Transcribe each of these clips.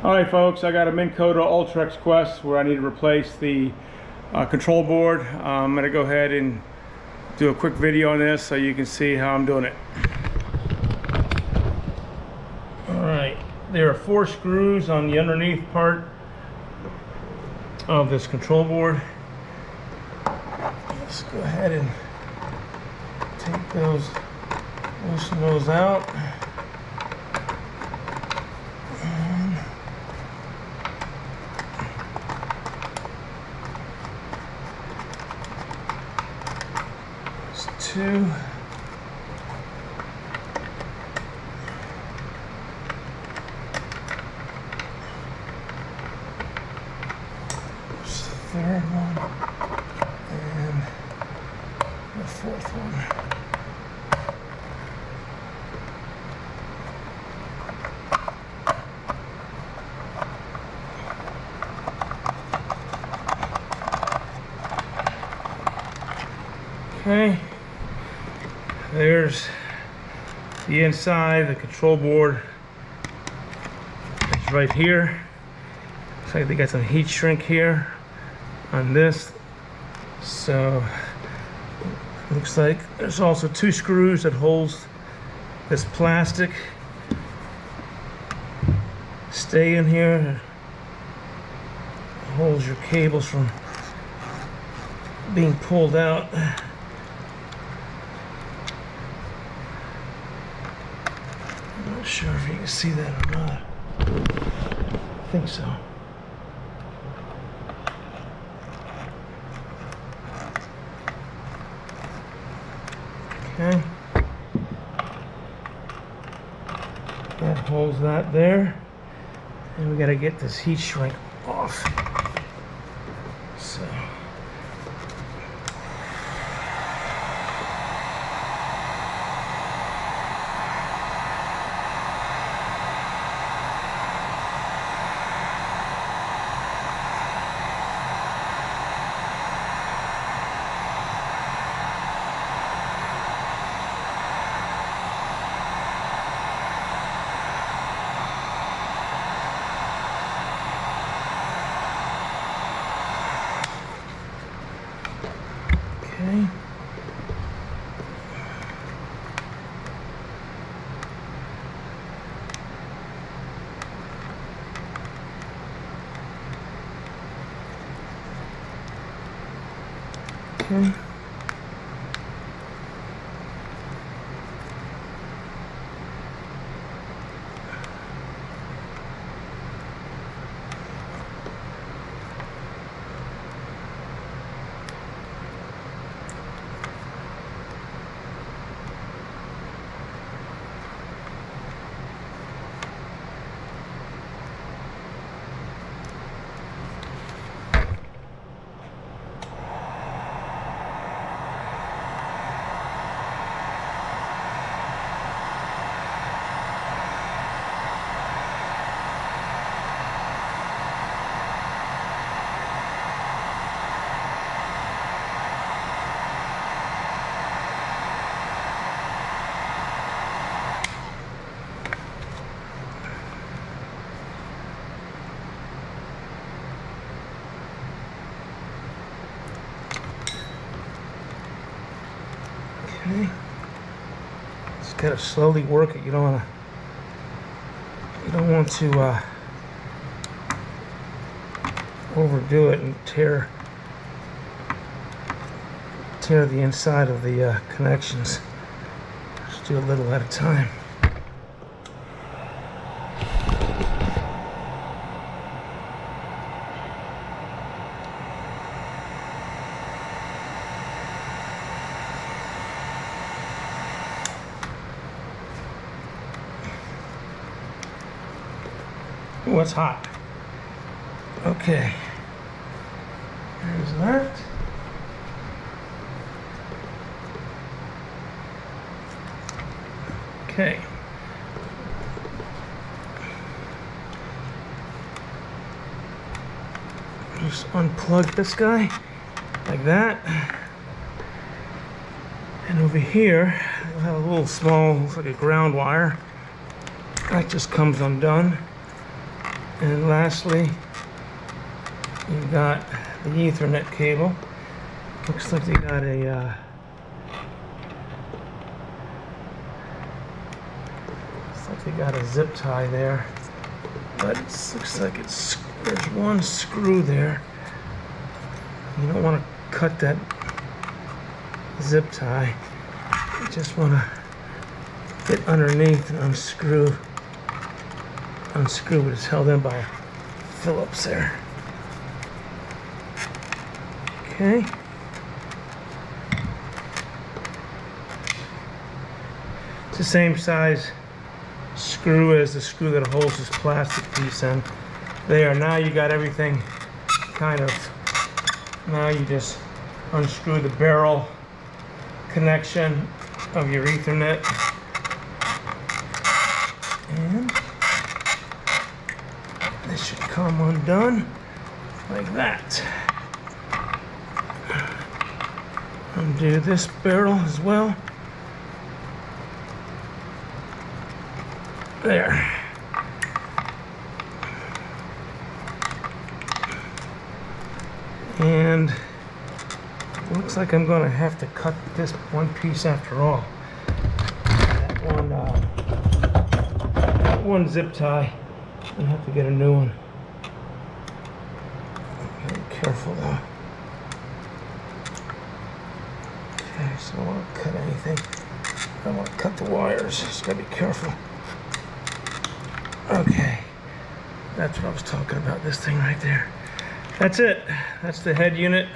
Alright folks, I got a Minn Kota Ultrex Quest where I need to replace the control board. I'm going to go ahead and do a quick video on this so you can see how I'm doing it. Alright, there are 4 screws on the underneath part of this control board. Let's go ahead and take those, loosen those out. Two. There's the third one and the fourth one. Okay. There's the inside, the control board. It's right here. Looks like they got some heat shrink here on this. So looks like there's also 2 screws that holds this plastic. Stay in here. It holds your cables from being pulled out. Not sure if you can see that or not. I think so. Okay. That holds that there. And we got to get this heat shrink off. So. Okay. Okay. Okay. Just gotta slowly work it. You don't want to overdo it and tear the inside of the connections. Just do a little at a time. Oh, it's hot. Okay. There's that. Okay. Just unplug this guy like that. And over here, we'll have a little small, looks like a ground wire. That just comes undone. And lastly, you've got the Ethernet cable. Looks like they got a zip tie there, but it looks like there's one screw there. You don't want to cut that zip tie. You just want to get underneath and unscrew. Unscrew it. It's held in by Phillips there. Okay. It's the same size screw as the screw that holds this plastic piece in. There, now you got everything kind of, now you just unscrew the barrel connection of your Ethernet. And this should come undone like that. Undo this barrel as well. There. And it looks like I'm going to have to cut this one piece after all. That one zip tie. I have to get a new one. Be careful though. Okay, so I don't want to cut anything. I don't want to cut the wires. Just gotta be careful. Okay, that's what I was talking about, this thing right there. That's it. That's the head unit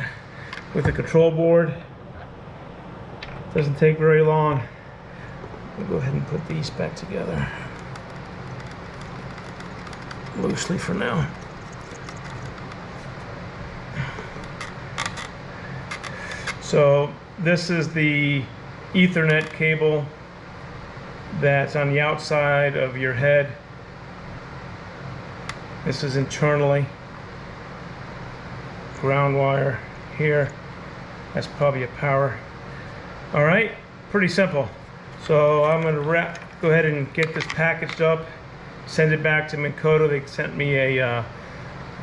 with the control board. Doesn't take very long. We'll go ahead and put these back together. Loosely for now. So this is the Ethernet cable that's on the outside of your head. This is internally. Ground wire here. That's probably a power. All right, pretty simple. So I'm going to go ahead and get this packaged up, send it back to Minn Kota. They sent me a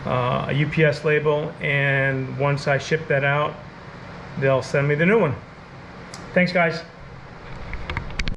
UPS label, and once I ship that out, they'll send me the new one. Thanks, guys.